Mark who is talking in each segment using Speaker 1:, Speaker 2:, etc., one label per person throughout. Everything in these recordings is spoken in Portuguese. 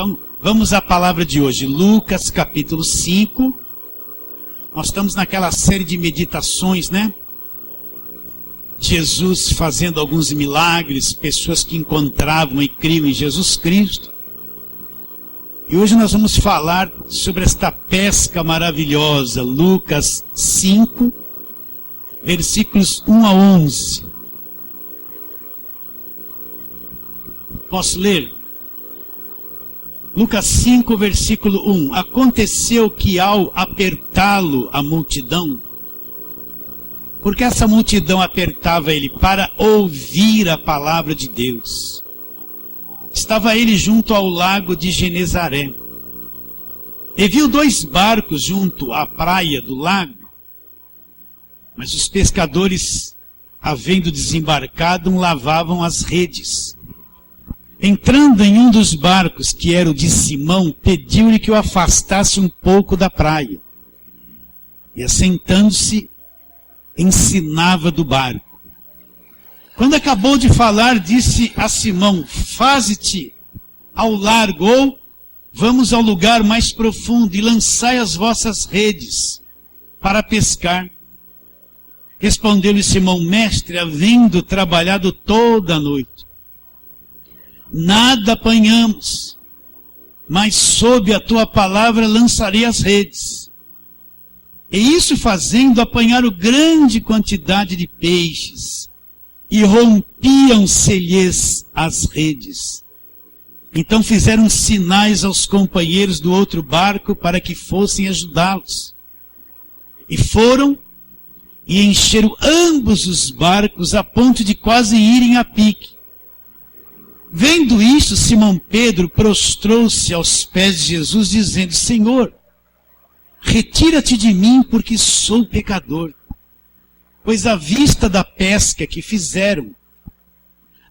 Speaker 1: Então, vamos à palavra de hoje, Lucas capítulo 5. Nós estamos naquela série de meditações, né? Jesus fazendo alguns milagres, pessoas que encontravam e criam em Jesus Cristo. E hoje nós vamos falar sobre esta pesca maravilhosa, Lucas 5, versículos 1 a 11. Posso ler? Lucas 5, versículo 1. Aconteceu que ao apertá-lo a multidão, porque essa multidão apertava ele para ouvir a palavra de Deus, estava ele junto ao lago de Genezaré, e viu 2 barcos junto à praia do lago, mas os pescadores, havendo desembarcado, lavavam as redes. Entrando em um dos barcos, que era o de Simão, pediu-lhe que o afastasse um pouco da praia. E assentando-se, ensinava do barco. Quando acabou de falar, disse a Simão: faze-te ao largo, ou vamos ao lugar mais profundo e lançai as vossas redes para pescar. Respondeu-lhe Simão: mestre, havendo trabalhado toda a noite, nada apanhamos, mas sob a tua palavra lançarei as redes. E isso fazendo, apanharam grande quantidade de peixes, e rompiam-se-lhes as redes. Então fizeram sinais aos companheiros do outro barco para que fossem ajudá-los. E foram e encheram ambos os barcos a ponto de quase irem a pique. Vendo isso, Simão Pedro prostrou-se aos pés de Jesus, dizendo: Senhor, retira-te de mim, porque sou pecador. Pois à vista da pesca que fizeram,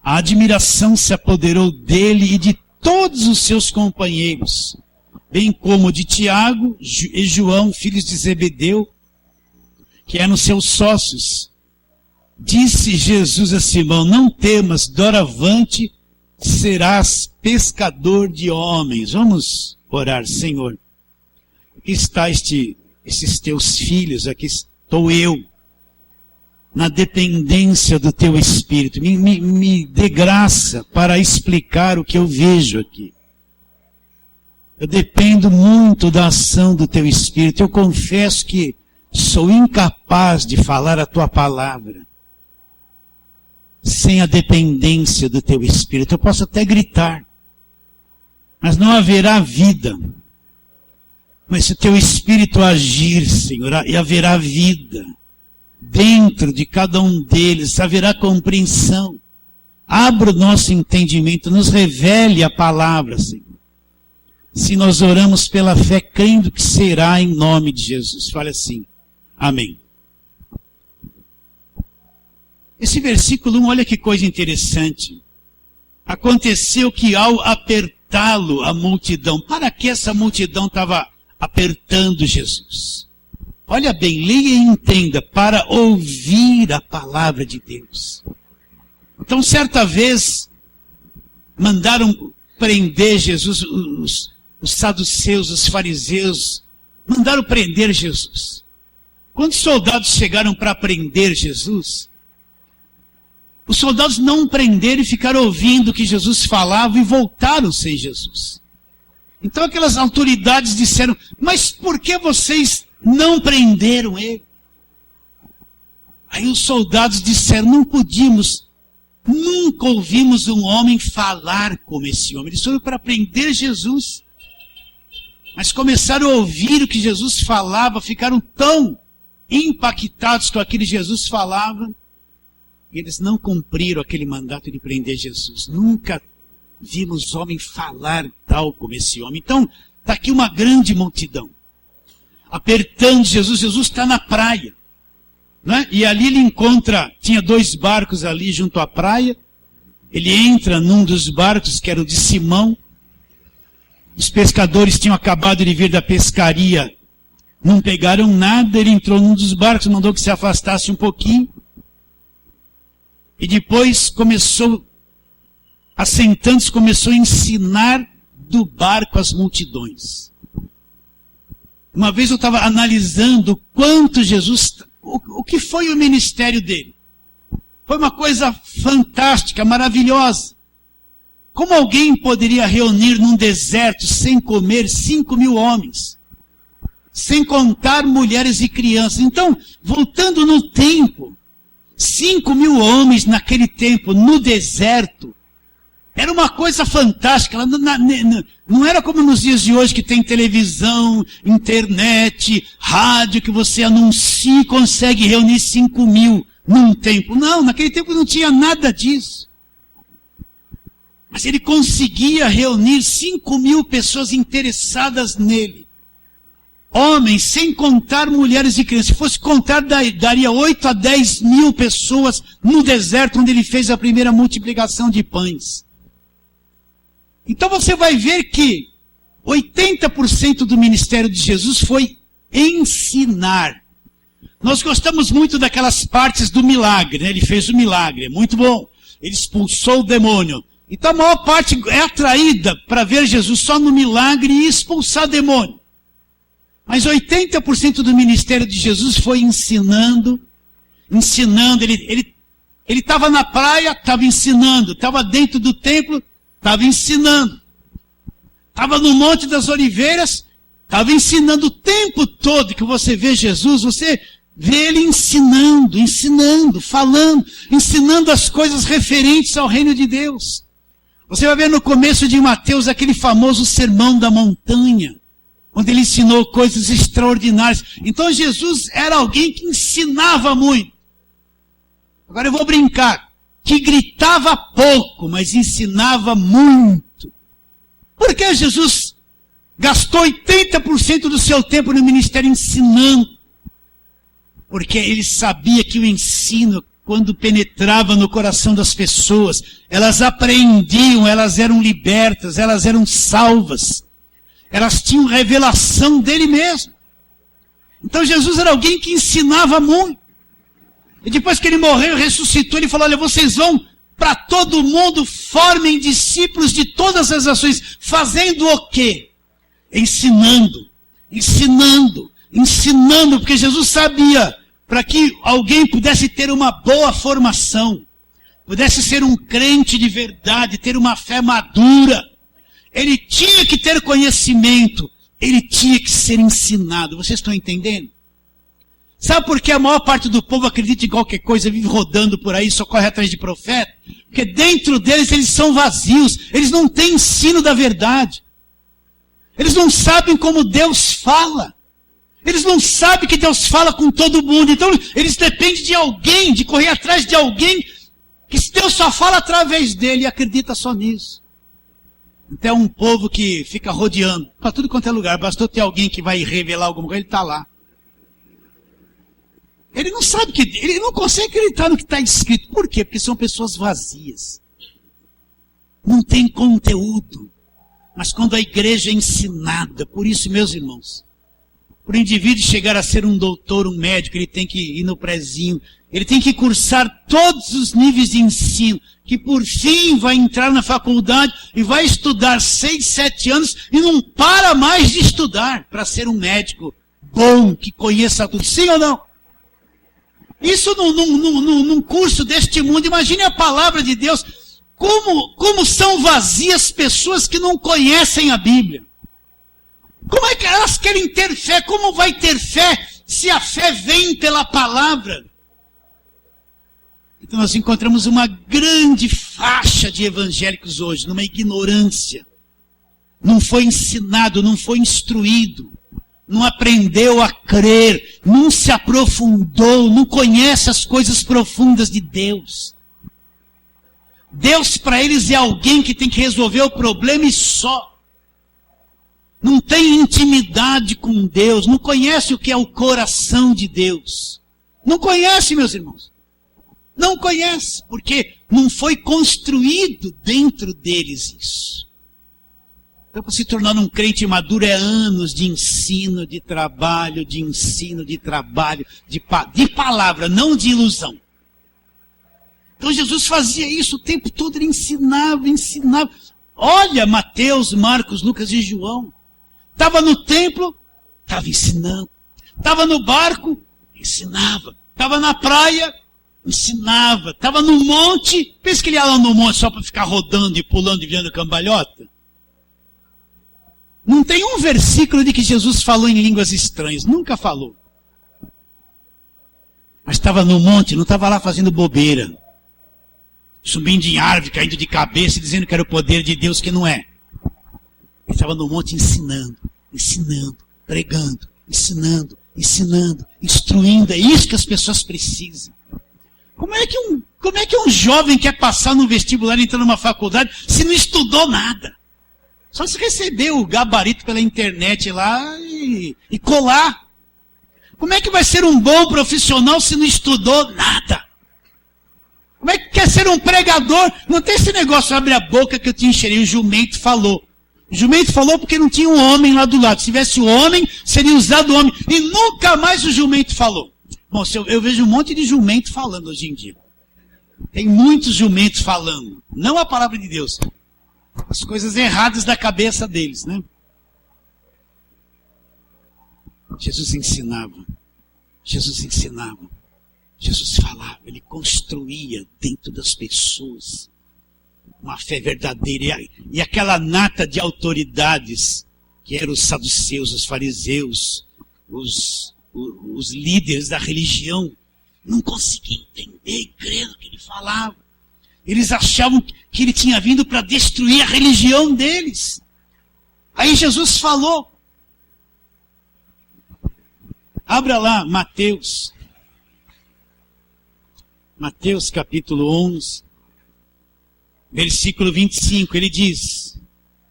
Speaker 1: a admiração se apoderou dele e de todos os seus companheiros, bem como de Tiago e João, filhos de Zebedeu, que eram seus sócios. Disse Jesus a Simão: não temas, doravante serás pescador de homens. Vamos orar. Senhor, aqui está esses teus filhos, aqui estou eu, na dependência do teu Espírito. Me dê graça para explicar o que eu vejo aqui. Eu dependo muito da ação do teu Espírito. Eu confesso que sou incapaz de falar a tua palavra sem a dependência do teu Espírito. Eu posso até gritar, mas não haverá vida. Mas se o teu Espírito agir, Senhor, e haverá vida dentro de cada um deles, haverá compreensão. Abra o nosso entendimento, nos revele a palavra, Senhor. Se nós oramos pela fé, crendo que será em nome de Jesus. Fale assim: amém. Esse versículo 1, olha que coisa interessante. Aconteceu que ao apertá-lo a multidão, para que essa multidão estava apertando Jesus? Olha bem, leia e entenda: para ouvir a palavra de Deus. Então, certa vez, mandaram prender Jesus, os saduceus, os fariseus, mandaram prender Jesus. Quando os soldados chegaram para prender Jesus, os soldados não prenderam e ficaram ouvindo o que Jesus falava e voltaram sem Jesus. Então aquelas autoridades disseram: mas por que vocês não prenderam ele? Aí os soldados disseram: não podíamos, nunca ouvimos um homem falar como esse homem. Eles foram para prender Jesus, mas começaram a ouvir o que Jesus falava, ficaram tão impactados com aquilo que Jesus falava, e eles não cumpriram aquele mandato de prender Jesus. Nunca vimos homem falar tal como esse homem. Então, está aqui uma grande multidão apertando Jesus. Jesus está na praia, né? E ali ele encontra, tinha 2 barcos ali junto à praia. Ele entra num dos barcos, que era o de Simão. Os pescadores tinham acabado de vir da pescaria, não pegaram nada. Ele entrou num dos barcos, mandou que se afastasse um pouquinho. E depois começou, assentando-se, começou a ensinar do barco as multidões. Uma vez eu estava analisando quanto Jesus, o que foi o ministério dele. Foi uma coisa fantástica, maravilhosa. Como alguém poderia reunir num deserto sem comer 5.000 homens? Sem contar mulheres e crianças. Então, voltando no tempo, 5.000 homens naquele tempo, no deserto, era uma coisa fantástica. Não era como nos dias de hoje que tem televisão, internet, rádio, que você anuncia e consegue reunir 5.000 num tempo. Não, naquele tempo não tinha nada disso. Mas ele conseguia reunir 5.000 pessoas interessadas nele. Homens, sem contar mulheres e crianças. Se fosse contar, daria 8 a 10 mil pessoas no deserto onde ele fez a primeira multiplicação de pães. Então você vai ver que 80% do ministério de Jesus foi ensinar. Nós gostamos muito daquelas partes do milagre, né? Ele fez o milagre, é muito bom. Ele expulsou o demônio. Então a maior parte é atraída para ver Jesus só no milagre e expulsar demônio. Mas 80% do ministério de Jesus foi ensinando. Ele estava na praia, estava ensinando. Estava dentro do templo, estava ensinando. Estava no Monte das Oliveiras, estava ensinando o tempo todo que você vê Jesus, você vê ele ensinando, falando, ensinando as coisas referentes ao reino de Deus. Você vai ver no começo de Mateus aquele famoso sermão da montanha, onde ele ensinou coisas extraordinárias. Então Jesus era alguém que ensinava muito. Agora eu vou brincar, que gritava pouco, mas ensinava muito. Por que Jesus gastou 80% do seu tempo no ministério ensinando? Porque ele sabia que o ensino, quando penetrava no coração das pessoas, elas aprendiam, elas eram libertas, elas eram salvas. Elas tinham revelação dele mesmo. Então Jesus era alguém que ensinava muito. E depois que ele morreu e ressuscitou, ele falou, olha, vocês vão para todo mundo, formem discípulos de todas as nações, fazendo o quê? Ensinando, porque Jesus sabia, para que alguém pudesse ter uma boa formação, pudesse ser um crente de verdade, ter uma fé madura, ele tinha que ter conhecimento, ele tinha que ser ensinado. Vocês estão entendendo? Sabe por que a maior parte do povo acredita em qualquer coisa, vive rodando por aí, só corre atrás de profeta? Porque dentro deles eles são vazios, eles não têm ensino da verdade. Eles não sabem como Deus fala. Eles não sabem que Deus fala com todo mundo. Então eles dependem de alguém, de correr atrás de alguém, que Deus só fala através dele e acredita só nisso. Então é um povo que fica rodeando para tudo quanto é lugar. Bastou ter alguém que vai revelar alguma coisa, ele está lá. Ele não sabe ele não consegue acreditar no que está escrito. Por quê? Porque são pessoas vazias. Não tem conteúdo. Mas quando a igreja é ensinada, por isso, meus irmãos, para o indivíduo chegar a ser um doutor, um médico, ele tem que ir no prezinho, ele tem que cursar todos os níveis de ensino, que por fim vai entrar na faculdade e vai estudar 6, 7 anos e não para mais de estudar para ser um médico bom, que conheça tudo. Sim ou não? Isso num curso deste mundo, imagine a palavra de Deus, como são vazias pessoas que não conhecem a Bíblia. Como é que elas querem ter fé? Como vai ter fé se a fé vem pela palavra? Então nós encontramos uma grande faixa de evangélicos hoje, numa ignorância. Não foi ensinado, não foi instruído. Não aprendeu a crer, não se aprofundou, não conhece as coisas profundas de Deus. Deus para eles é alguém que tem que resolver o problema e só. Não tem intimidade com Deus, não conhece o que é o coração de Deus. Não conhece, meus irmãos. Não conhece, porque não foi construído dentro deles isso. Então, para se tornar um crente maduro é anos de ensino, de trabalho, de palavra, não de ilusão. Então Jesus fazia isso o tempo todo, ele ensinava. Olha Mateus, Marcos, Lucas e João. Estava no templo, estava ensinando. Estava no barco, ensinava. Estava na praia, ensinava. Estava no monte, pensa que ele ia lá no monte só para ficar rodando e pulando e virando cambalhota? Não tem um versículo de que Jesus falou em línguas estranhas, nunca falou. Mas estava no monte, não estava lá fazendo bobeira. Subindo em árvore, caindo de cabeça, dizendo que era o poder de Deus, que não é. Ele estava no monte ensinando, pregando, ensinando, instruindo. É isso que as pessoas precisam. Como é que um jovem quer passar no vestibular e entrar numa faculdade se não estudou nada? Só se receber o gabarito pela internet lá e colar. Como é que vai ser um bom profissional se não estudou nada? Como é que quer ser um pregador? Não tem esse negócio, abre a boca que eu te encherei. O jumento falou. O jumento falou porque não tinha um homem lá do lado. Se tivesse um homem, seria usado o homem. E nunca mais o jumento falou. Bom, eu vejo um monte de jumento falando hoje em dia. Tem muitos jumentos falando. Não a palavra de Deus. As coisas erradas da cabeça deles, né? Jesus ensinava. Jesus falava, ele construía dentro das pessoas uma fé verdadeira. E aquela nata de autoridades, que eram os saduceus, os fariseus, os líderes da religião, não conseguiam entender e crer no que ele falava. Eles achavam que ele tinha vindo para destruir a religião deles. Aí Jesus falou. Abra lá Mateus capítulo 11, versículo 25, ele diz,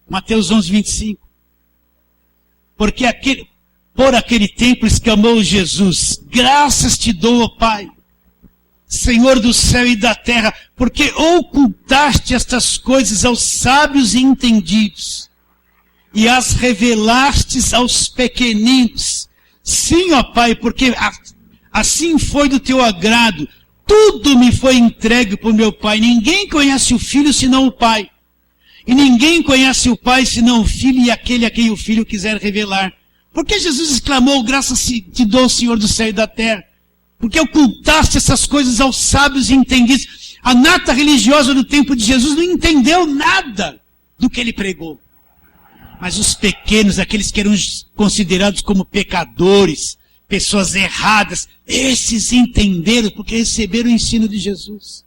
Speaker 1: Mateus 11, 25, porque por aquele tempo exclamou Jesus, graças te dou, ó Pai, Senhor do céu e da terra, porque ocultaste estas coisas aos sábios e entendidos, e as revelastes aos pequeninos. Sim, ó Pai, porque assim foi do teu agrado. Tudo me foi entregue por meu Pai. Ninguém conhece o Filho senão o Pai. E ninguém conhece o Pai senão o Filho e aquele a quem o Filho quiser revelar. Por que Jesus exclamou, graças te dou, Senhor do céu e da terra? Porque ocultaste essas coisas aos sábios e entendidos. A nata religiosa do tempo de Jesus não entendeu nada do que ele pregou. Mas os pequenos, aqueles que eram considerados como pecadores, pessoas erradas, esses entenderam porque receberam o ensino de Jesus.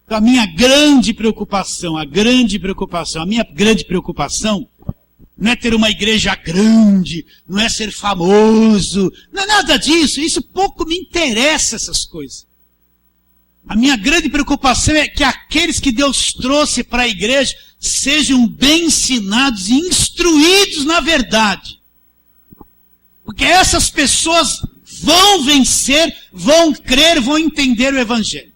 Speaker 1: Então a minha grande preocupação não é ter uma igreja grande, não é ser famoso, não é nada disso, isso pouco me interessa essas coisas. A minha grande preocupação é que aqueles que Deus trouxe para a igreja sejam bem ensinados e instruídos na verdade. Porque essas pessoas vão vencer, vão crer, vão entender o Evangelho.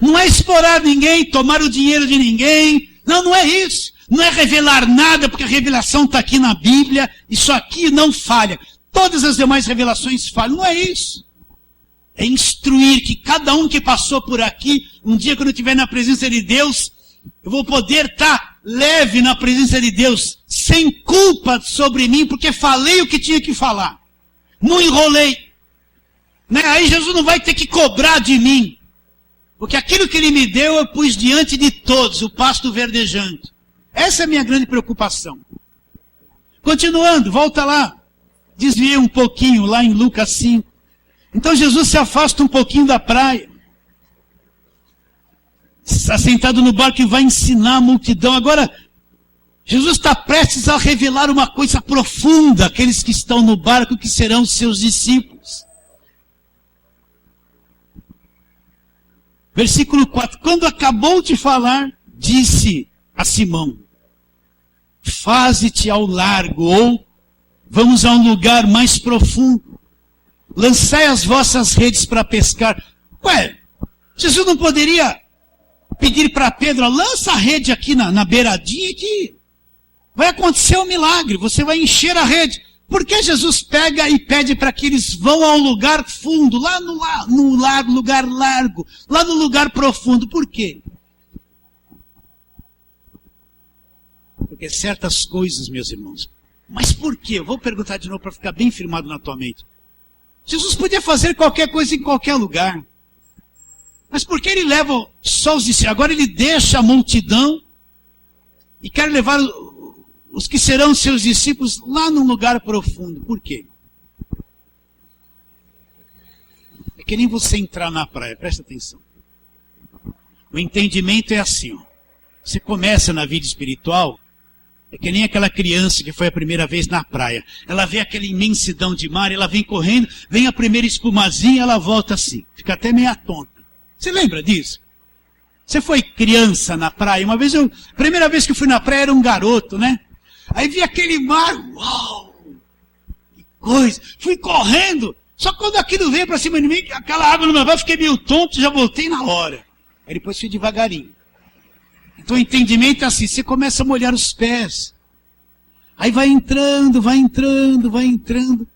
Speaker 1: Não é explorar ninguém, tomar o dinheiro de ninguém. Não é isso. Não é revelar nada, porque a revelação está aqui na Bíblia. Isso aqui não falha. Todas as demais revelações falham. Não é isso. É instruir que cada um que passou por aqui, um dia quando eu estiver na presença de Deus, eu vou poder estar leve na presença de Deus, sem culpa sobre mim, porque falei o que tinha que falar. Não enrolei. Né? Aí Jesus não vai ter que cobrar de mim. Porque aquilo que ele me deu, eu pus diante de todos, o pasto verdejante. Essa é a minha grande preocupação. Continuando, volta lá. Desviei um pouquinho, lá em Lucas 5. Então Jesus se afasta um pouquinho da praia. Está sentado no barco e vai ensinar a multidão. Agora, Jesus está prestes a revelar uma coisa profunda àqueles que estão no barco, que serão os seus discípulos. Versículo 4. Quando acabou de falar, disse a Simão, faze-te ao largo, ou vamos a um lugar mais profundo. Lançai as vossas redes para pescar. Ué, Jesus não poderia pedir para Pedro, lança a rede aqui na beiradinha que vai acontecer um milagre, você vai encher a rede. Por que Jesus pega e pede para que eles vão a um lugar fundo, lá no lugar largo, lá no lugar profundo? Por quê? Porque certas coisas, meus irmãos. Mas por quê? Eu vou perguntar de novo para ficar bem firmado na tua mente. Jesus podia fazer qualquer coisa em qualquer lugar. Mas por que ele leva só os discípulos? Agora ele deixa a multidão e quer levar os que serão seus discípulos lá num lugar profundo. Por quê? É que nem você entrar na praia, presta atenção. O entendimento é assim, ó. Você começa na vida espiritual, é que nem aquela criança que foi a primeira vez na praia. Ela vê aquela imensidão de mar, ela vem correndo, vem a primeira espumazinha, ela volta assim. Fica até meia tonta. Você lembra disso? Você foi criança na praia? Uma vez primeira vez que eu fui na praia era um garoto, né? Aí vi aquele mar, uau! Que coisa! Fui correndo, só quando aquilo veio para cima de mim, aquela água no meu pé, eu fiquei meio tonto, já voltei na hora. Aí depois fui devagarinho. Então o entendimento é assim, você começa a molhar os pés. Aí vai entrando, vai entrando, vai entrando.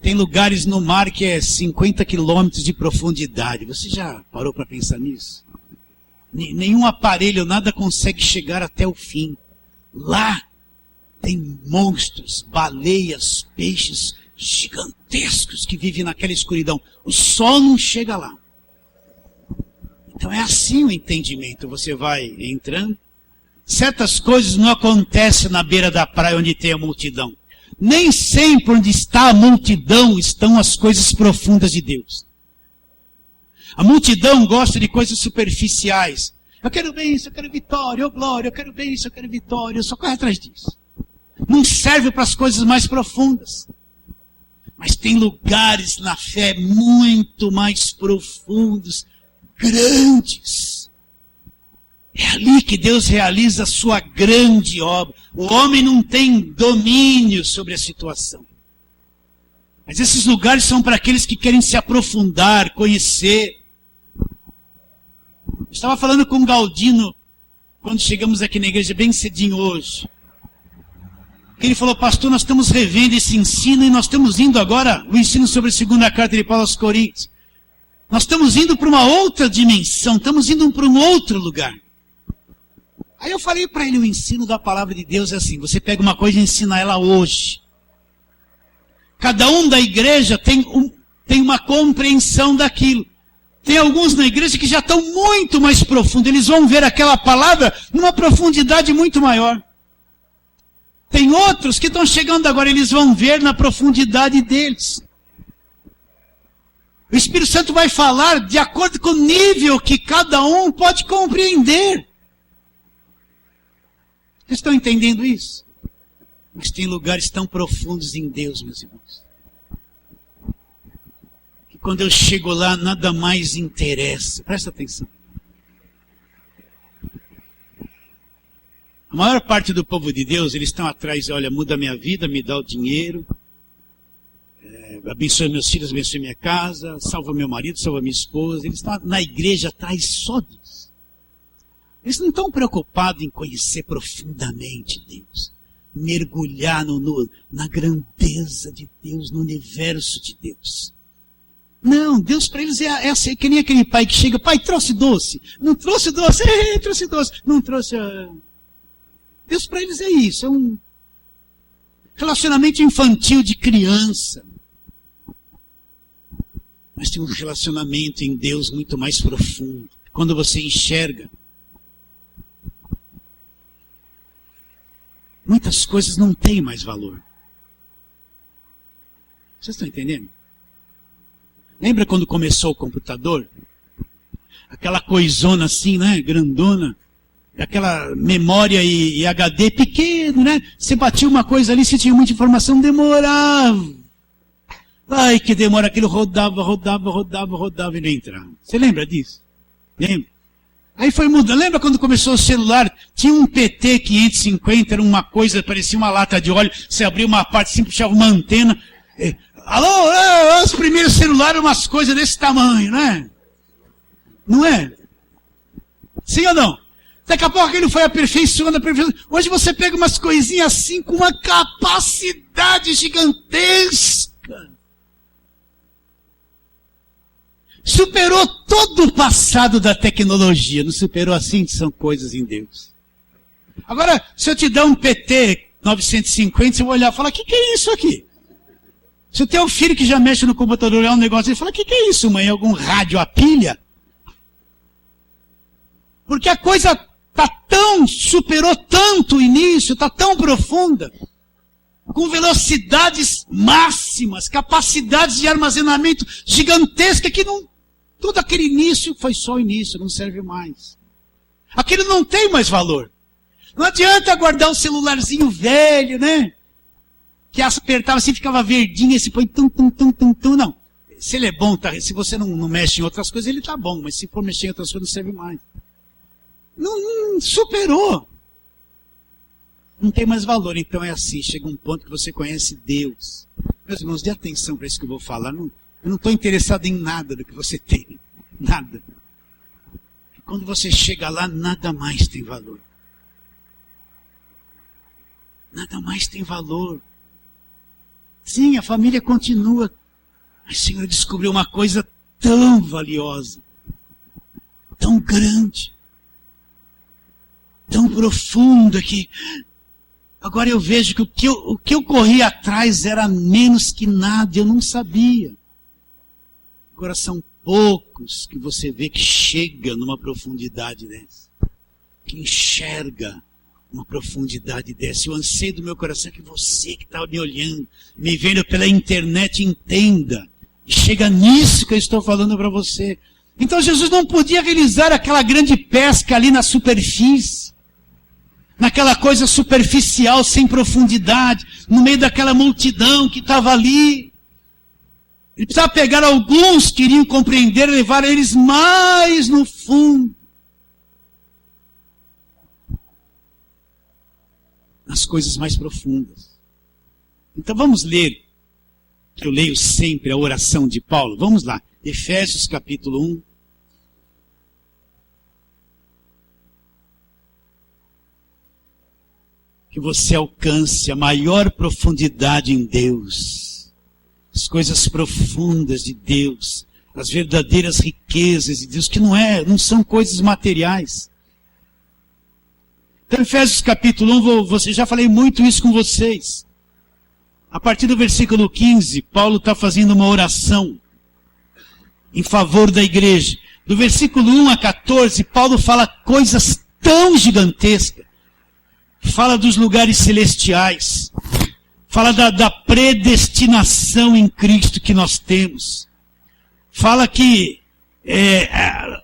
Speaker 1: Tem lugares no mar que é 50 quilômetros de profundidade. Você já parou para pensar nisso? Nenhum aparelho, nada consegue chegar até o fim. Lá tem monstros, baleias, peixes gigantescos que vivem naquela escuridão. O sol não chega lá. Então é assim o entendimento. Você vai entrando. Certas coisas não acontecem na beira da praia onde tem a multidão. Nem sempre onde está a multidão estão as coisas profundas de Deus. A multidão gosta de coisas superficiais. Eu quero bênção, eu quero vitória, oh glória, eu quero bênção, eu quero vitória. Eu só corro atrás disso. Não serve para as coisas mais profundas. Mas tem lugares na fé muito mais profundos, grandes. É ali que Deus realiza a sua grande obra. O homem não tem domínio sobre a situação. Mas esses lugares são para aqueles que querem se aprofundar, conhecer. Eu estava falando com o Galdino, quando chegamos aqui na igreja, bem cedinho hoje. Ele falou, pastor, nós estamos revendo esse ensino e nós estamos indo agora, o ensino sobre a segunda carta de Paulo aos Coríntios. Nós estamos indo para uma outra dimensão, estamos indo para um outro lugar. Aí eu falei para ele, o ensino da palavra de Deus é assim, você pega uma coisa e ensina ela hoje. Cada um da igreja tem uma compreensão daquilo. Tem alguns na igreja que já estão muito mais profundos, eles vão ver aquela palavra numa profundidade muito maior. Tem outros que estão chegando agora, eles vão ver na profundidade deles. O Espírito Santo vai falar de acordo com o nível que cada um pode compreender. Vocês estão entendendo isso? Mas tem lugares tão profundos em Deus, meus irmãos, que quando eu chego lá, nada mais interessa. Presta atenção. A maior parte do povo de Deus, eles estão atrás, olha, muda minha vida, me dá o dinheiro, abençoa meus filhos, abençoa minha casa, salva meu marido, salva minha esposa. Eles estão na igreja atrás só disso. Eles não estão preocupados em conhecer profundamente Deus, mergulhar na grandeza de Deus, no universo de Deus. Não, Deus para eles é assim, que nem aquele pai que chega, pai, trouxe doce. Não trouxe doce, trouxe doce. Não trouxe... Deus para eles é isso, é um relacionamento infantil de criança. Mas tem um relacionamento em Deus muito mais profundo. Quando você enxerga, muitas coisas não têm mais valor. Vocês estão entendendo? Lembra quando começou o computador? Aquela coisona assim, né? Grandona. Aquela memória e HD pequeno, né? Você batia uma coisa ali, se tinha muita informação, demorava. Ai, que demora, aquilo rodava e não entrava. Você lembra disso? Lembra? Aí foi mudando. Lembra quando começou o celular? Tinha um PT 550, era uma coisa, parecia uma lata de óleo. Você abria uma parte assim, puxava uma antena. Alô, os primeiros celulares, umas coisas desse tamanho, né? Não é? Sim ou não? Daqui a pouco aquilo foi aperfeiçoando. Hoje você pega umas coisinhas assim com uma capacidade gigantesca. Superou todo o passado da tecnologia. Não superou assim? São coisas em Deus. Agora, se eu te der um PT 950, você vai olhar e falar, o que é isso aqui? Se o teu filho que já mexe no computador olhar um negócio, ele fala, o que é isso, mãe? Algum rádio a pilha? Porque a coisa superou tanto o início, está tão profunda, com velocidades máximas, capacidades de armazenamento gigantesca, que não, todo aquele início foi só o início, não serve mais. Aquilo não tem mais valor. Não adianta guardar um celularzinho velho, né? Que apertava assim, ficava verdinho, e se põe tum, não. Se ele é bom, tá? Se você não mexe em outras coisas, ele tá bom, mas se for mexer em outras coisas, não serve mais. Não superou. Não tem mais valor. Então é assim, chega um ponto que você conhece Deus. Meus irmãos, dê atenção para isso que eu vou falar. Eu não estou interessado em nada do que você tem. Nada. E quando você chega lá, nada mais tem valor. Nada mais tem valor. Sim, a família continua. Mas o Senhor descobriu uma coisa tão valiosa, tão grande, tão profunda, que agora eu vejo que o que eu corri atrás era menos que nada, eu não sabia. Agora são poucos que você vê que chega numa profundidade dessa, que enxerga uma profundidade dessa. O anseio do meu coração é que você que está me olhando, me vendo pela internet, entenda. E chega nisso que eu estou falando para você. Então Jesus não podia realizar aquela grande pesca ali na superfície. Naquela coisa superficial, sem profundidade, no meio daquela multidão que estava ali. Ele precisava pegar alguns que iriam compreender e levar eles mais no fundo. Nas coisas mais profundas. Então vamos ler, que eu leio sempre a oração de Paulo. Vamos lá, Efésios capítulo 1. Que você alcance a maior profundidade em Deus. As coisas profundas de Deus. As verdadeiras riquezas de Deus, que não são coisas materiais. Então, Efésios capítulo 1, já falei muito isso com vocês. A partir do versículo 15, Paulo está fazendo uma oração em favor da igreja. Do versículo 1 a 14, Paulo fala coisas tão gigantescas. Fala dos lugares celestiais. Fala da predestinação em Cristo que nós temos. Fala que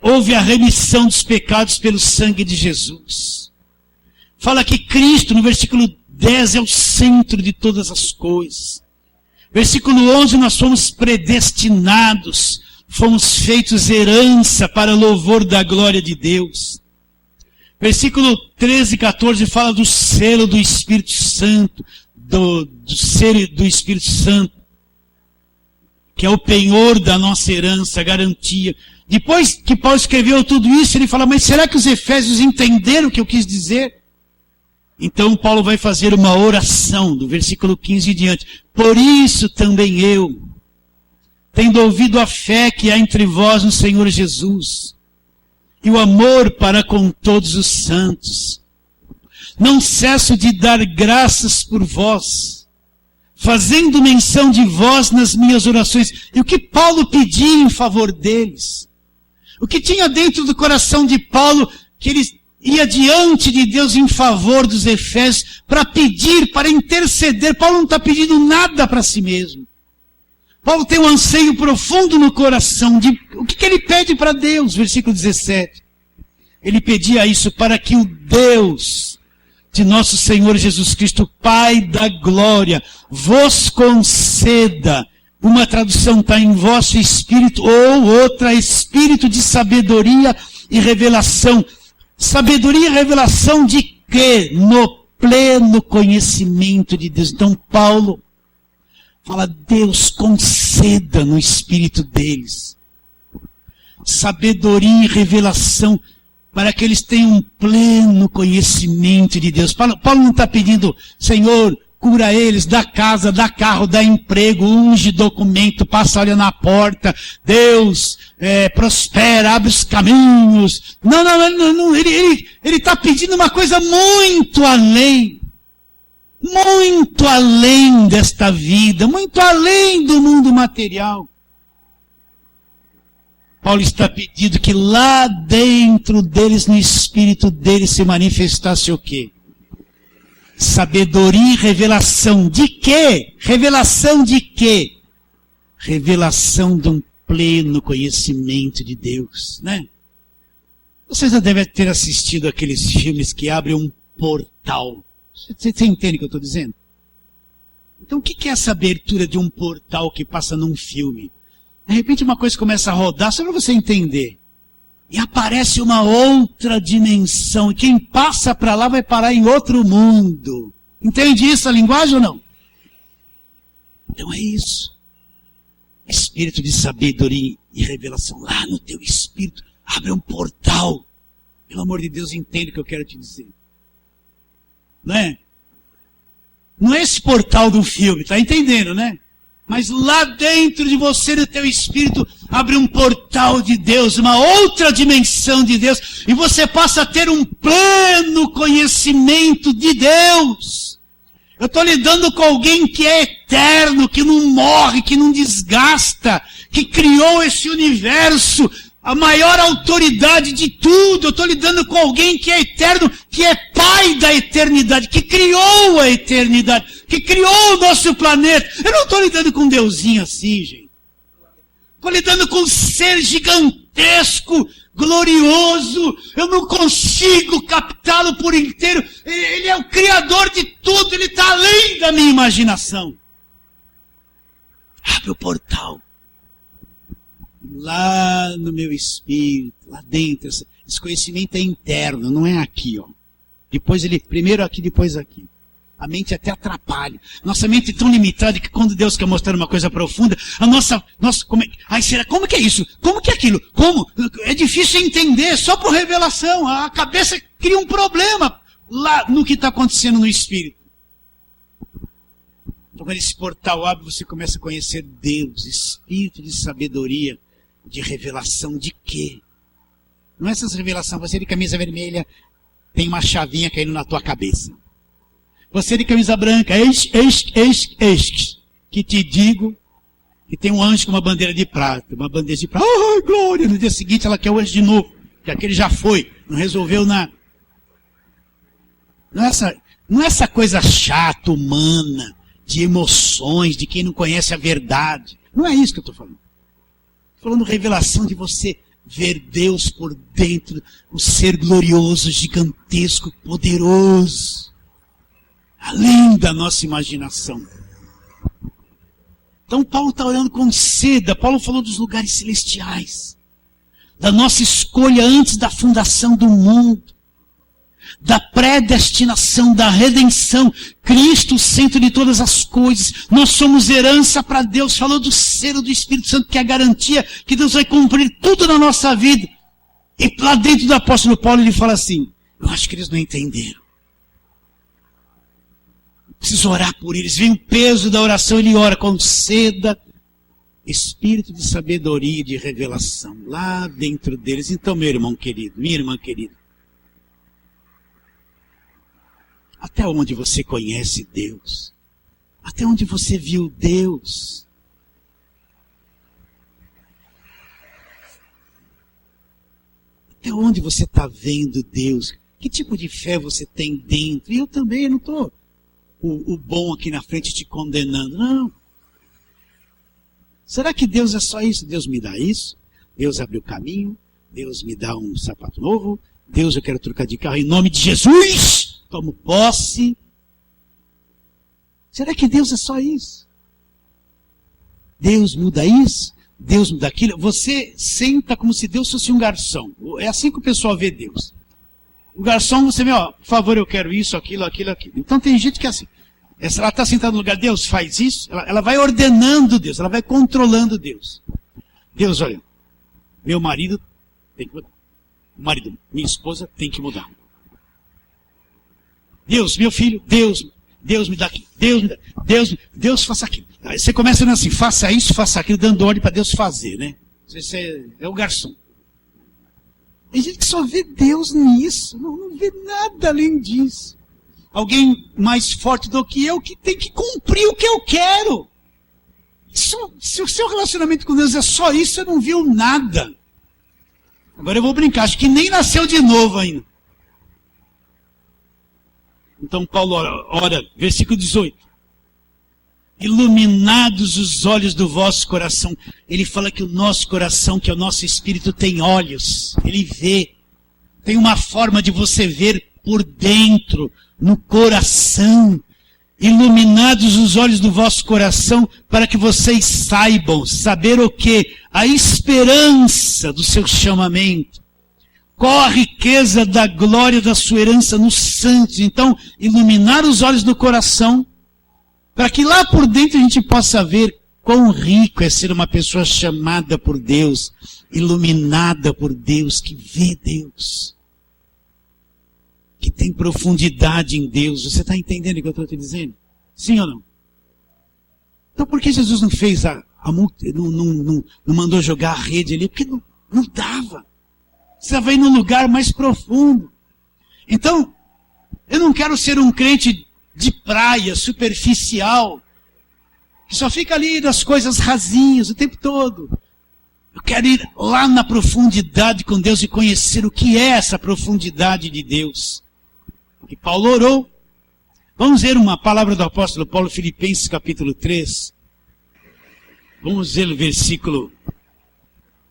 Speaker 1: houve a remissão dos pecados pelo sangue de Jesus. Fala que Cristo, no versículo 10, é o centro de todas as coisas. Versículo 11, nós fomos predestinados, fomos feitos herança para louvor da glória de Deus. Versículo 13 e 14 fala do selo do Espírito Santo, do selo do Espírito Santo, que é o penhor da nossa herança, a garantia. Depois que Paulo escreveu tudo isso, ele fala, mas será que os efésios entenderam o que eu quis dizer? Então Paulo vai fazer uma oração, do versículo 15 em diante. Por isso também eu, tendo ouvido a fé que há entre vós no Senhor Jesus, e o amor para com todos os santos, não cesso de dar graças por vós, fazendo menção de vós nas minhas orações. E o que Paulo pedia em favor deles? O que tinha dentro do coração de Paulo, que ele ia diante de Deus em favor dos efésios, para pedir, para interceder. Paulo não está pedindo nada para si mesmo. Paulo tem um anseio profundo no coração. O que ele pede para Deus? Versículo 17. Ele pedia isso para que o Deus de nosso Senhor Jesus Cristo, Pai da glória, vos conceda. Uma tradução está em vosso espírito, ou outra, espírito de sabedoria e revelação. Sabedoria e revelação de quê? No pleno conhecimento de Deus. Então Paulo fala, Deus conceda no espírito deles sabedoria e revelação para que eles tenham um pleno conhecimento de Deus. Paulo não está pedindo, Senhor, cura eles, dá casa, dá carro, dá emprego, unge documento, passa olha na porta, Deus prospera, abre os caminhos. Não, ele está pedindo uma coisa muito além desta vida, muito além do mundo material. Paulo está pedindo que lá dentro deles, no espírito deles, se manifestasse o quê? Sabedoria e revelação. De quê? Revelação de quê? Revelação de um pleno conhecimento de Deus, né? Vocês já devem ter assistido aqueles filmes que abrem um portal. Você entende o que eu estou dizendo? Então o que é essa abertura de um portal que passa num filme? De repente uma coisa começa a rodar, só para você entender. E aparece uma outra dimensão. E quem passa para lá vai parar em outro mundo. Entende isso, a linguagem ou não? Então é isso. Espírito de sabedoria e revelação. Lá no teu espírito, abre um portal. Pelo amor de Deus, entende o que eu quero te dizer. Não é? Não é esse portal do filme, tá entendendo, né? Mas lá dentro de você, no teu espírito, abre um portal de Deus, uma outra dimensão de Deus, e você passa a ter um pleno conhecimento de Deus. Eu estou lidando com alguém que é eterno, que não morre, que não desgasta, que criou esse universo, a maior autoridade de tudo. Eu estou lidando com alguém que é eterno, que é pai da eternidade, que criou a eternidade, que criou o nosso planeta. Eu não estou lidando com um deusinho assim, gente. Estou lidando com um ser gigantesco, glorioso. Eu não consigo captá-lo por inteiro. Ele é o criador de tudo, ele está além da minha imaginação. Abre o portal. Lá no meu espírito, lá dentro, esse conhecimento é interno, não é aqui, ó. Depois primeiro aqui, depois aqui. A mente até atrapalha. Nossa mente é tão limitada que quando Deus quer mostrar uma coisa profunda, a nossa como que é isso? Como que é aquilo? Como? É difícil entender, só por revelação. A cabeça cria um problema lá no que está acontecendo no espírito. Então quando esse portal abre, você começa a conhecer Deus, espírito de sabedoria, de revelação de quê? Não é essas revelações, você de camisa vermelha, tem uma chavinha caindo na tua cabeça. Você de camisa branca, eis, que te digo que tem um anjo com uma bandeira de prata. Uma bandeira de prata, ai, glória! No dia seguinte ela quer o anjo de novo, que aquele já foi, não resolveu nada. Não é essa coisa chata, humana, de emoções, de quem não conhece a verdade. Não é isso que eu estou falando. Estou falando revelação de você ver Deus por dentro, o ser glorioso, gigantesco, poderoso. Além da nossa imaginação. Então Paulo está olhando com seda. Paulo falou dos lugares celestiais. Da nossa escolha antes da fundação do mundo. Da predestinação, da redenção. Cristo, o centro de todas as coisas. Nós somos herança para Deus. Falou do selo do Espírito Santo, que é a garantia que Deus vai cumprir tudo na nossa vida. E lá dentro do apóstolo Paulo ele fala assim, eu acho que eles não entenderam. Preciso orar por eles. Vem o peso da oração, ele ora com seda, espírito de sabedoria e de revelação lá dentro deles. Então, meu irmão querido, minha irmã querida, até onde você conhece Deus? Até onde você viu Deus? Até onde você está vendo Deus? Que tipo de fé você tem dentro? E eu também, eu não estou o bom aqui na frente te condenando. Não. Será que Deus é só isso? Deus me dá isso? Deus abre o caminho? Deus me dá um sapato novo? Deus, eu quero trocar de carro em nome de Jesus? Tomo posse. Será que Deus é só isso? Deus muda isso? Deus muda aquilo? Você senta como se Deus fosse um garçom. É assim que o pessoal vê Deus. O garçom, você vê, ó, por favor, eu quero isso, aquilo. Então tem gente que é assim. Ela está sentada no lugar, Deus faz isso. Ela vai ordenando Deus, ela vai controlando Deus. Deus, olha, meu marido tem que mudar. O marido, minha esposa tem que mudar. Deus, meu filho, Deus me dá aqui. Deus faça aquilo. Aí você começa assim, faça isso, faça aquilo, dando ordem para Deus fazer, né? Você é o garçom. Tem gente que só vê Deus nisso, não vê nada além disso. Alguém mais forte do que eu que tem que cumprir o que eu quero. Se o seu relacionamento com Deus é só isso, você não viu nada. Agora eu vou brincar, acho que nem nasceu de novo ainda. Então Paulo ora, versículo 18. Iluminados os olhos do vosso coração. Ele fala que o nosso coração, que é o nosso espírito, tem olhos. Ele vê. Tem uma forma de você ver por dentro, no coração. Iluminados os olhos do vosso coração, para que vocês saibam, saber o quê? A esperança do seu chamamento. Qual a riqueza da glória da sua herança nos santos. Então, iluminar os olhos do coração, para que lá por dentro a gente possa ver quão rico é ser uma pessoa chamada por Deus, iluminada por Deus, que vê Deus, que tem profundidade em Deus. Você está entendendo o que eu estou te dizendo? Sim ou não? Então por que Jesus não fez não mandou jogar a rede ali? Porque não dava. Você vai ir num lugar mais profundo. Então, eu não quero ser um crente de praia, superficial, que só fica ali nas coisas rasinhas o tempo todo. Eu quero ir lá na profundidade com Deus e conhecer o que é essa profundidade de Deus. E Paulo orou. Vamos ver uma palavra do apóstolo Paulo, Filipenses capítulo 3. Vamos ver o versículo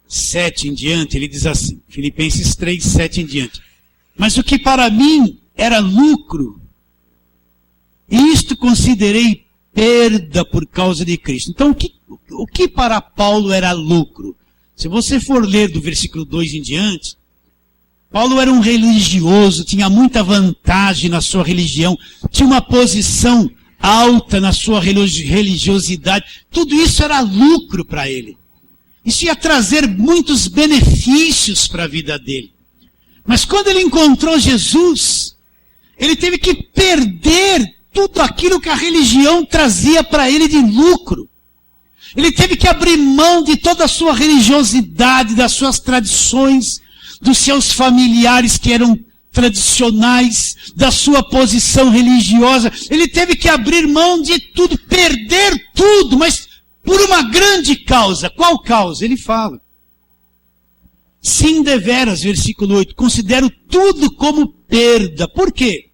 Speaker 1: 7 em diante. Ele diz assim, Filipenses 3, 7 em diante. Mas o que para mim era lucro, isto considerei perda por causa de Cristo. Então, o que para Paulo era lucro? Se você for ler do versículo 2 em diante, Paulo era um religioso, tinha muita vantagem na sua religião, tinha uma posição alta na sua religiosidade. Tudo isso era lucro para ele. Isso ia trazer muitos benefícios para a vida dele. Mas quando ele encontrou Jesus, ele teve que perder tudo aquilo que a religião trazia para ele de lucro. Ele teve que abrir mão de toda a sua religiosidade, das suas tradições, dos seus familiares que eram tradicionais, da sua posição religiosa. Ele teve que abrir mão de tudo, perder tudo, mas por uma grande causa. Qual causa? Ele fala. Sim, deveras, versículo 8, considero tudo como perda. Por quê?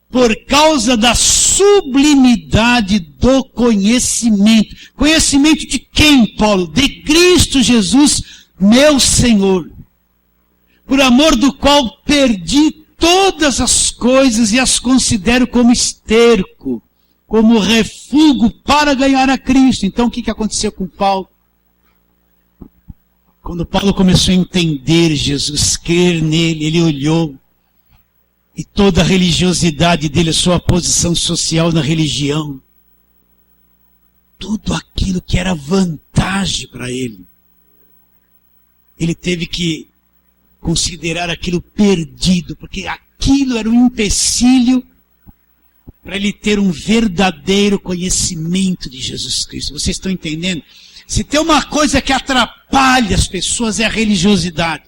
Speaker 1: Por causa da sublimidade do conhecimento. Conhecimento de quem, Paulo? De Cristo Jesus, meu Senhor. Por amor do qual perdi todas as coisas e as considero como esterco, como refúgio para ganhar a Cristo. Então o que aconteceu com Paulo? Quando Paulo começou a entender Jesus, crer nele, ele olhou, e toda a religiosidade dele, a sua posição social na religião, tudo aquilo que era vantagem para ele, ele teve que considerar aquilo perdido, porque aquilo era um empecilho para ele ter um verdadeiro conhecimento de Jesus Cristo. Vocês estão entendendo? Se tem uma coisa que atrapalha as pessoas, é a religiosidade,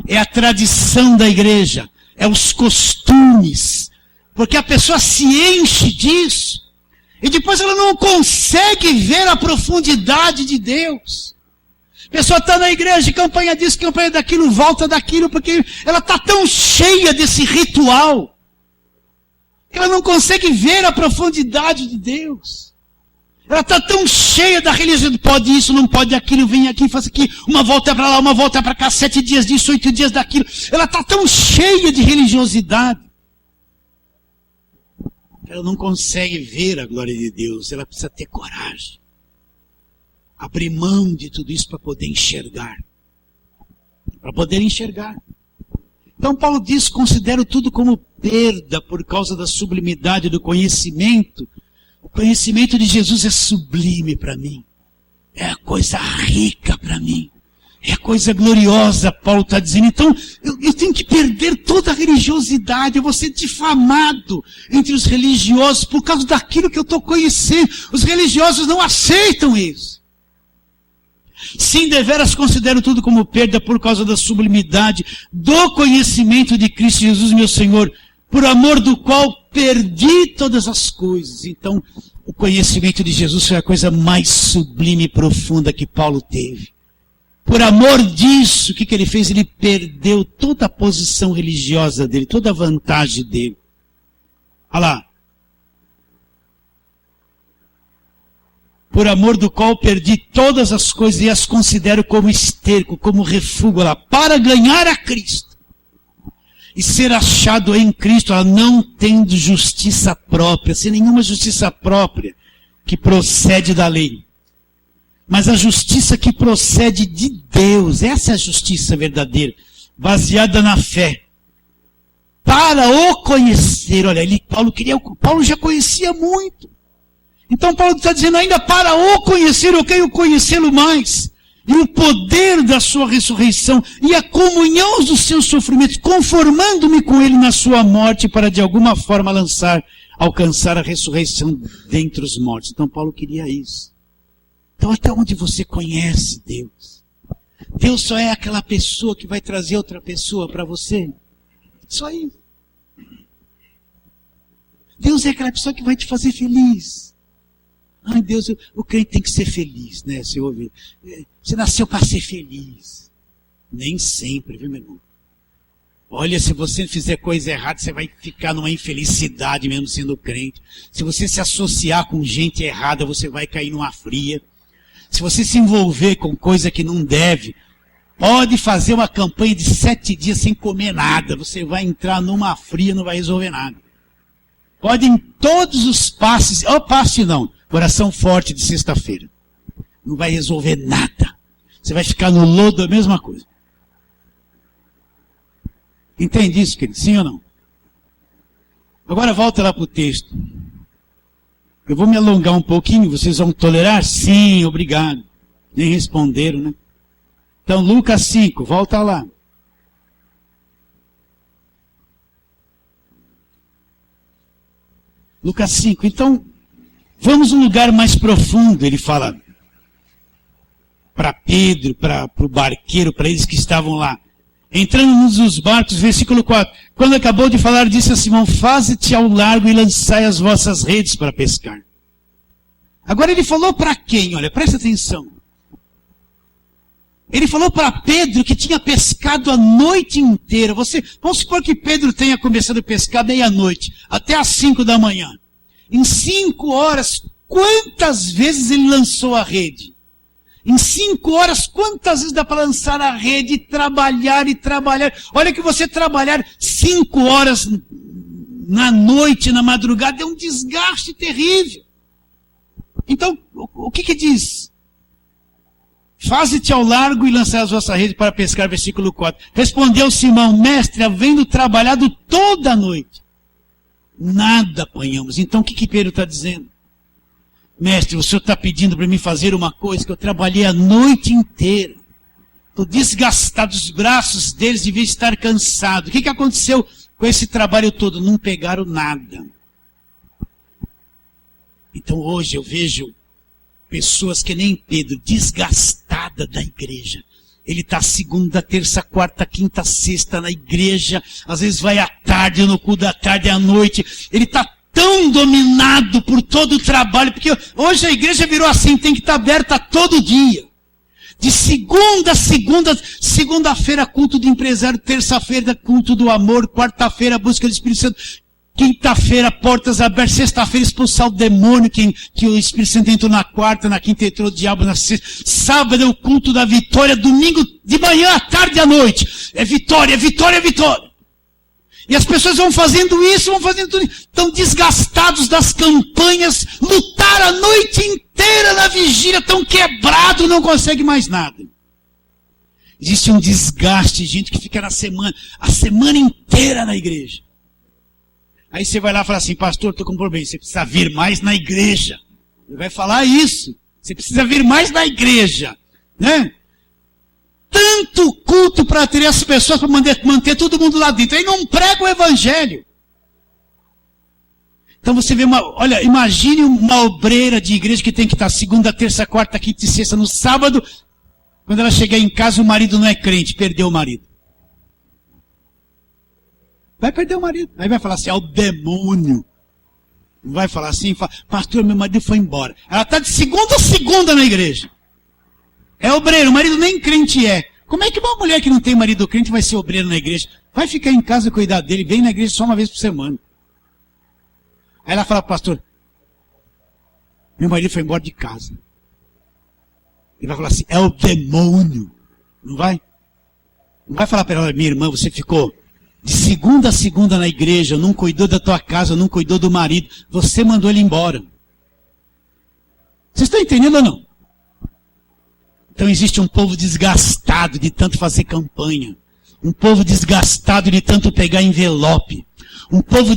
Speaker 1: é a tradição da igreja, é os costumes, porque a pessoa se enche disso, e depois ela não consegue ver a profundidade de Deus. A pessoa está na igreja, campanha disso, campanha daquilo, volta daquilo, porque ela está tão cheia desse ritual, que ela não consegue ver a profundidade de Deus. Ela está tão cheia da religião, pode isso, não pode aquilo, vem aqui, faz aqui, uma volta para lá, uma volta para cá, 7 dias disso, 8 dias daquilo. Ela está tão cheia de religiosidade. Ela não consegue ver a glória de Deus, ela precisa ter coragem. Abrir mão de tudo isso para poder enxergar. Para poder enxergar. Então Paulo diz, considero tudo como perda por causa da sublimidade do conhecimento. O conhecimento de Jesus é sublime para mim. É a coisa rica para mim. É a coisa gloriosa, Paulo está dizendo. Então, eu tenho que perder toda a religiosidade. Eu vou ser difamado entre os religiosos por causa daquilo que eu estou conhecendo. Os religiosos não aceitam isso. Sim, deveras considero tudo como perda por causa da sublimidade do conhecimento de Cristo Jesus, meu Senhor, por amor do qual perdi todas as coisas. Então, o conhecimento de Jesus foi a coisa mais sublime e profunda que Paulo teve. Por amor disso, o que ele fez? Ele perdeu toda a posição religiosa dele, toda a vantagem dele. Olha lá. Por amor do qual perdi todas as coisas e as considero como esterco, como refúgio, olha lá, para ganhar a Cristo. E ser achado em Cristo, olha, não tendo justiça própria, sem nenhuma justiça própria que procede da lei. Mas a justiça que procede de Deus, essa é a justiça verdadeira, baseada na fé. Para o conhecer, olha, Paulo já conhecia muito. Então Paulo está dizendo ainda, para o conhecer, eu quero conhecê-lo mais. E o poder da sua ressurreição, e a comunhão dos seus sofrimentos, conformando-me com ele na sua morte, para de alguma forma alcançar a ressurreição dentre os mortos. Então Paulo queria isso. Então até onde você conhece Deus? Deus só é aquela pessoa que vai trazer outra pessoa para você? Só isso. Deus é aquela pessoa que vai te fazer feliz. Ai Deus, o crente tem que ser feliz, né? Você ouve, você nasceu para ser feliz. Nem sempre, viu meu irmão? Olha, se você fizer coisa errada, você vai ficar numa infelicidade mesmo sendo crente. Se você se associar com gente errada, você vai cair numa fria. Se você se envolver com coisa que não deve, pode fazer uma campanha de 7 dias sem comer nada. Você vai entrar numa fria, não vai resolver nada. Pode em todos os passes, passe não, oração forte de sexta-feira. Não vai resolver nada. Você vai ficar no lodo, a mesma coisa. Entende isso, querido? Sim ou não? Agora volta lá para o texto. Eu vou me alongar um pouquinho, vocês vão tolerar? Sim, obrigado. Nem responderam, né? Então, Lucas 5, volta lá. Lucas 5, então, vamos a um lugar mais profundo, ele fala para Pedro, para o barqueiro, para eles que estavam lá. Entrando nos barcos, versículo 4. Quando acabou de falar, disse a Simão, faze-te ao largo e lançai as vossas redes para pescar. Agora ele falou para quem? Olha, presta atenção. Ele falou para Pedro que tinha pescado a noite inteira. Vamos supor que Pedro tenha começado a pescar meia-noite, até às 5 da manhã. Em 5 horas, quantas vezes ele lançou a rede? Em 5 horas, quantas vezes dá para lançar a rede e trabalhar? Olha que você trabalhar 5 horas na noite, na madrugada, é um desgaste terrível. Então, o que diz? Faze-te ao largo e lançai as vossas redes para pescar, versículo 4. Respondeu Simão, mestre, havendo trabalhado toda a noite, nada apanhamos. Então, o que Pedro está dizendo? Mestre, o senhor está pedindo para mim fazer uma coisa que eu trabalhei a noite inteira. Estou desgastado, os braços deles deviam estar cansados. O que aconteceu com esse trabalho todo? Não pegaram nada. Então hoje eu vejo pessoas que nem Pedro, desgastada da igreja. Ele está segunda, terça, quarta, quinta, sexta na igreja. Às vezes vai à tarde, no culto da tarde, à noite. Ele está tão dominado por todo o trabalho, porque hoje a igreja virou assim, tem que estar aberta todo dia. De segunda a segunda-feira culto do empresário, terça-feira culto do amor, quarta-feira busca do Espírito Santo, quinta-feira portas abertas, sexta-feira expulsar o demônio, que o Espírito Santo entrou na quarta, na quinta entrou o diabo na sexta, sábado é o culto da vitória, domingo de manhã, à tarde e à noite. É vitória, vitória, vitória. E as pessoas vão fazendo isso, vão fazendo tudo isso. Estão desgastados das campanhas, lutaram a noite inteira na vigília, estão quebrados, não conseguem mais nada. Existe um desgaste, gente que fica a semana inteira na igreja. Aí você vai lá e fala assim, pastor, estou com um problema, você precisa vir mais na igreja. Ele vai falar isso, você precisa vir mais na igreja, né? tanto culto para ter as pessoas, para manter todo mundo lá dentro. Aí não prega o evangelho. Então você vê olha, imagine uma obreira de igreja que tem que estar segunda, terça, quarta, quinta e sexta no sábado. Quando ela chegar em casa, o marido não é crente, perdeu o marido. Vai perder o marido. Aí vai falar assim, é o demônio. Vai falar assim, pastor, meu marido foi embora. Ela está de segunda a segunda na igreja. É obreiro, o marido nem crente é. Como é que uma mulher que não tem marido crente vai ser obreiro na igreja? Vai ficar em casa e cuidar dele, vem na igreja só uma vez por semana. Aí ela fala, pastor, meu marido foi embora de casa. Ele vai falar assim, é o demônio. Não vai? Não vai falar para ela, minha irmã, você ficou de segunda a segunda na igreja, não cuidou da tua casa, não cuidou do marido, você mandou ele embora. Vocês estão entendendo ou não? Então existe um povo desgastado de tanto fazer campanha. Um povo desgastado de tanto pegar envelope. Um povo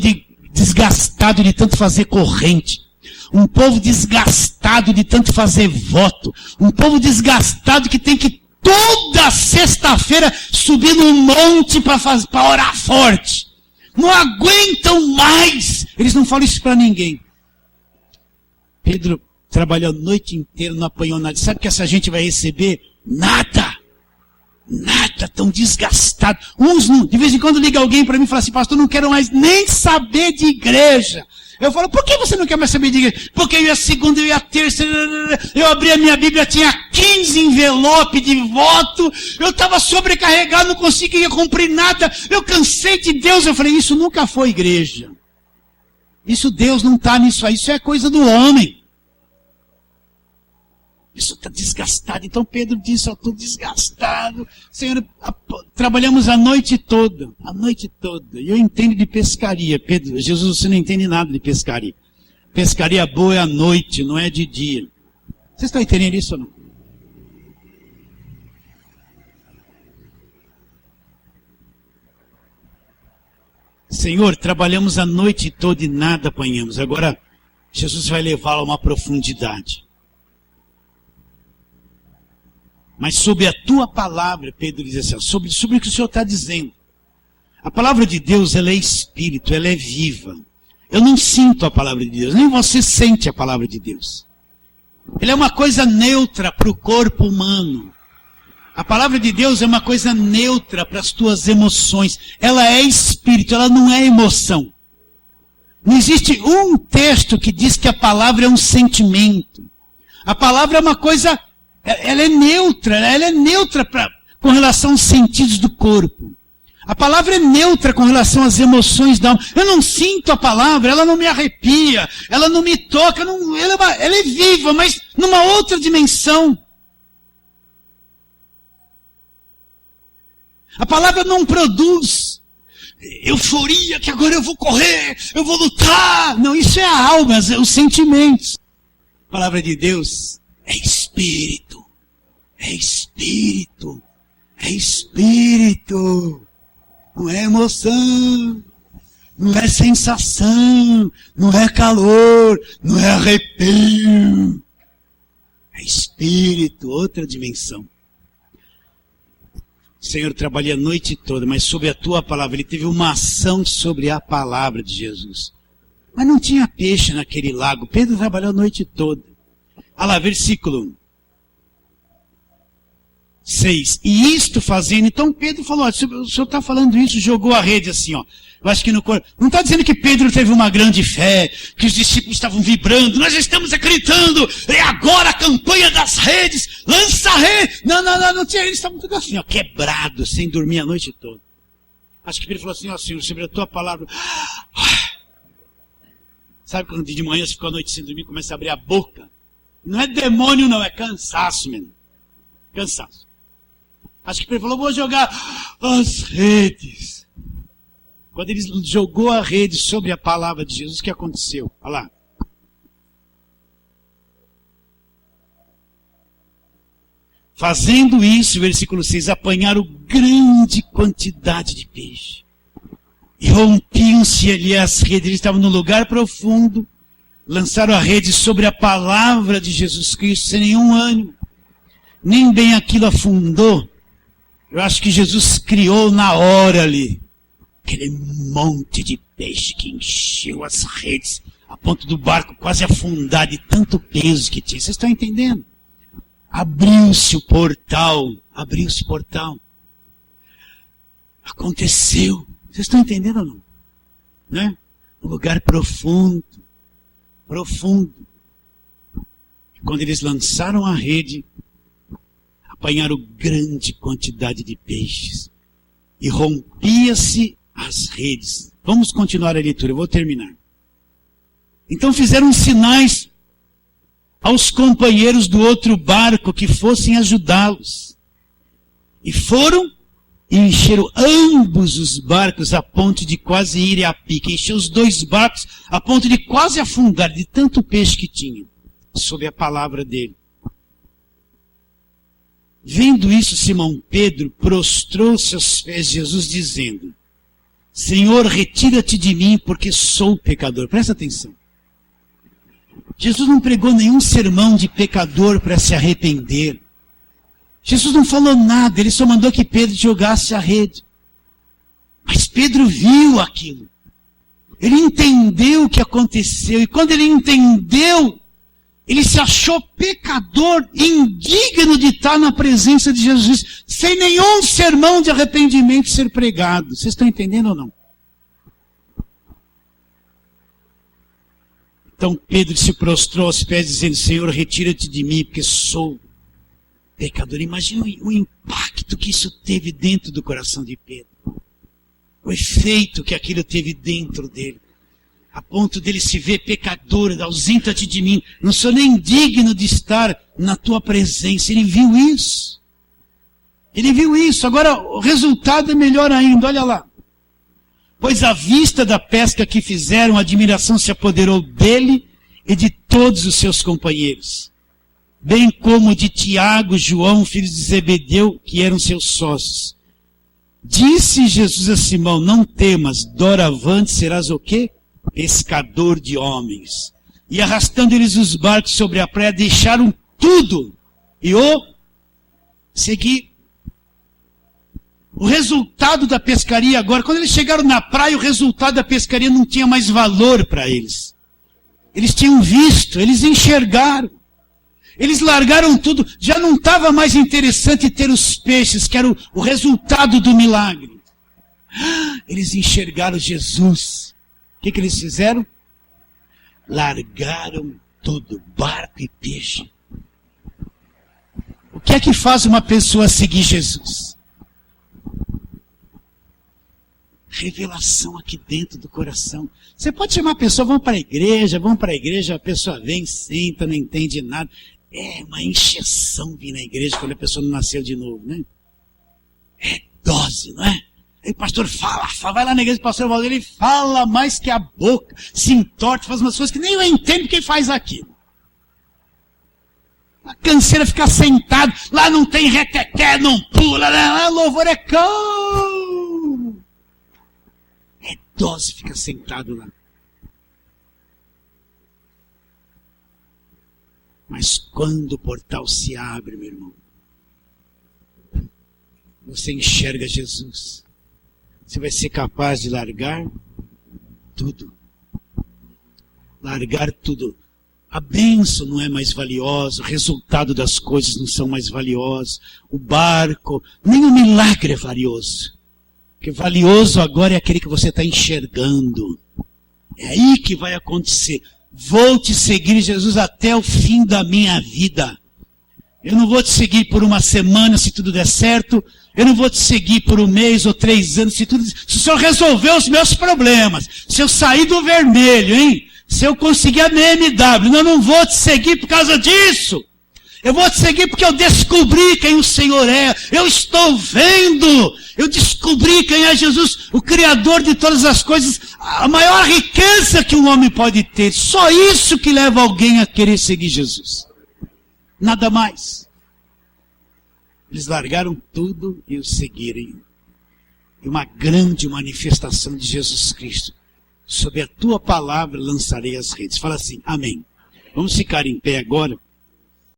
Speaker 1: desgastado de tanto fazer corrente. Um povo desgastado de tanto fazer voto. Um povo desgastado que tem que toda sexta-feira subir num monte para orar forte. Não aguentam mais. Eles não falam isso para ninguém. Pedro trabalhou a noite inteira, não apanhou nada. Sabe o que essa gente vai receber? Nada. Nada, tão desgastado. Uns não. De vez em quando liga alguém para mim e fala assim, pastor, não quero mais nem saber de igreja. Eu falo, por que você não quer mais saber de igreja? Porque eu ia a segunda, eu ia a terça, eu abri a minha Bíblia, tinha 15 envelopes de voto, eu estava sobrecarregado, não conseguia cumprir nada, eu cansei de Deus. Eu falei, isso nunca foi igreja. Isso Deus não está nisso aí, isso é coisa do homem. Isso está desgastado. Então Pedro disse, eu estou desgastado. Senhor, trabalhamos a noite toda. A noite toda. E eu entendo de pescaria. Pedro, Jesus, você não entende nada de pescaria. Pescaria boa é à noite, não é de dia. Vocês estão entendendo isso ou não? Senhor, trabalhamos a noite toda e nada apanhamos. Agora, Jesus vai levá-lo a uma profundidade. Mas sobre a tua palavra, Pedro diz assim, sobre o que o Senhor está dizendo. A palavra de Deus, ela é espírito, ela é viva. Eu não sinto a palavra de Deus, nem você sente a palavra de Deus. Ela é uma coisa neutra para o corpo humano. A palavra de Deus é uma coisa neutra para as tuas emoções. Ela é espírito, ela não é emoção. Não existe um texto que diz que a palavra é um sentimento. A palavra é uma coisa... Ela é neutra com relação aos sentidos do corpo. A palavra é neutra com relação às emoções da alma. Eu não sinto a palavra, ela não me arrepia, ela não me toca, ela é viva, mas numa outra dimensão. A palavra não produz euforia, que agora eu vou correr, eu vou lutar. Não, isso é a alma, os sentimentos. A palavra de Deus é espírito, é espírito, é espírito. Não é emoção, não é sensação, não é calor, não é arrepio. É espírito, outra dimensão. O Senhor trabalha a noite toda, mas sobre a tua palavra, ele teve uma ação sobre a palavra de Jesus. Mas não tinha peixe naquele lago. Pedro trabalhou a noite toda. Olha lá, versículo 6. E isto fazendo, então Pedro falou, ó, o senhor está falando isso, jogou a rede assim, ó. Eu acho que no corpo. Não está dizendo que Pedro teve uma grande fé, que os discípulos estavam vibrando, nós estamos acreditando, é agora a campanha das redes, lança a rede. Não tinha, eles estavam tudo assim, ó, quebrados, sem dormir a noite toda. Acho que Pedro falou assim, ó, Senhor, sobre a tua palavra. Sabe quando de manhã você ficou a noite sem dormir, começa a abrir a boca? Não é demônio, não, é cansaço, mesmo. Cansaço. Acho que Pedro falou, vou jogar as redes. Quando ele jogou a rede sobre a palavra de Jesus, o que aconteceu? Olha lá. Fazendo isso, versículo 6, apanharam grande quantidade de peixe. E rompiam-se ali as redes, eles estavam num lugar profundo, lançaram a rede sobre a palavra de Jesus Cristo, sem nenhum ânimo. Nem bem aquilo afundou, Eu acho que Jesus criou na hora ali aquele monte de peixe que encheu as redes a ponto do barco quase afundar de tanto peso que tinha. Vocês estão entendendo? Abriu-se o portal. Abriu-se o portal. Aconteceu. Vocês estão entendendo ou não? Né? Um lugar profundo. Profundo. Quando eles lançaram a rede, apanharam grande quantidade de peixes. E rompia-se as redes. Vamos continuar a leitura, eu vou terminar. Então fizeram sinais aos companheiros do outro barco que fossem ajudá-los. E foram e encheram ambos os barcos a ponto de quase irem a pique. Encheu os dois barcos a ponto de quase afundar de tanto peixe que tinham, sob a palavra dele. Vendo isso, Simão Pedro prostrou-se aos pés de Jesus, dizendo: Senhor, retira-te de mim, porque sou pecador. Presta atenção. Jesus não pregou nenhum sermão de pecador para se arrepender. Jesus não falou nada, ele só mandou que Pedro jogasse a rede. Mas Pedro viu aquilo. Ele entendeu o que aconteceu. E quando ele entendeu, ele se achou pecador, indigno de estar na presença de Jesus, sem nenhum sermão de arrependimento ser pregado. Vocês estão entendendo ou não? Então Pedro se prostrou aos pés, dizendo: Senhor, retira-te de mim, porque sou pecador. Imagina o impacto que isso teve dentro do coração de Pedro. O efeito que aquilo teve dentro dele. A ponto dele se ver pecador, ausenta-te de mim. Não sou nem digno de estar na tua presença. Ele viu isso. Ele viu isso. Agora o resultado é melhor ainda. Olha lá. Pois à vista da pesca que fizeram, a admiração se apoderou dele e de todos os seus companheiros, bem como de Tiago, João, filhos de Zebedeu, que eram seus sócios. Disse Jesus a Simão: não temas, doravante serás o quê? Pescador de homens. E arrastando eles os barcos sobre a praia, deixaram tudo e o seguiram. O resultado da pescaria agora, quando eles chegaram na praia, o resultado da pescaria não tinha mais valor para eles. Eles tinham visto, eles enxergaram. Eles largaram tudo, já não estava mais interessante ter os peixes, que era o resultado do milagre. Eles enxergaram Jesus. O que eles fizeram? Largaram tudo, barco e peixe. O que é que faz uma pessoa seguir Jesus? Revelação aqui dentro do coração. Você pode chamar a pessoa, vamos para a igreja, a pessoa vem, senta, não entende nada. É uma encheção vir na igreja quando a pessoa não nasceu de novo, né? É dose, não é? Aí o pastor fala, vai lá na igreja do pastor Valdir, ele fala mais que a boca, se entorta, faz umas coisas que nem eu entendo quem faz aquilo. A canseira fica sentado, lá não tem reteté, não pula, lá louvor é calmo. É dose, fica sentado lá. Mas quando o portal se abre, meu irmão, você enxerga Jesus. Você vai ser capaz de largar tudo. Largar tudo. A bênção não é mais valiosa, o resultado das coisas não são mais valiosos. O barco, nem o milagre é valioso. O que é valioso agora é aquele que você está enxergando. É aí que vai acontecer. Vou te seguir, Jesus, até o fim da minha vida. Eu não vou te seguir por uma semana, se tudo der certo. Eu não vou te seguir por 1 mês ou 3 anos, se o Senhor resolver os meus problemas. Se eu sair do vermelho, hein? Se eu conseguir a BMW. Eu não vou te seguir por causa disso. Eu vou te seguir porque eu descobri quem o Senhor é. Eu estou vendo. Eu descobri quem é Jesus, o Criador de todas as coisas. A maior riqueza que um homem pode ter. Só isso que leva alguém a querer seguir Jesus. Nada mais. Eles largaram tudo e o seguirem. E uma grande manifestação de Jesus Cristo. Sob a tua palavra lançarei as redes. Fala assim, amém. Vamos ficar em pé agora.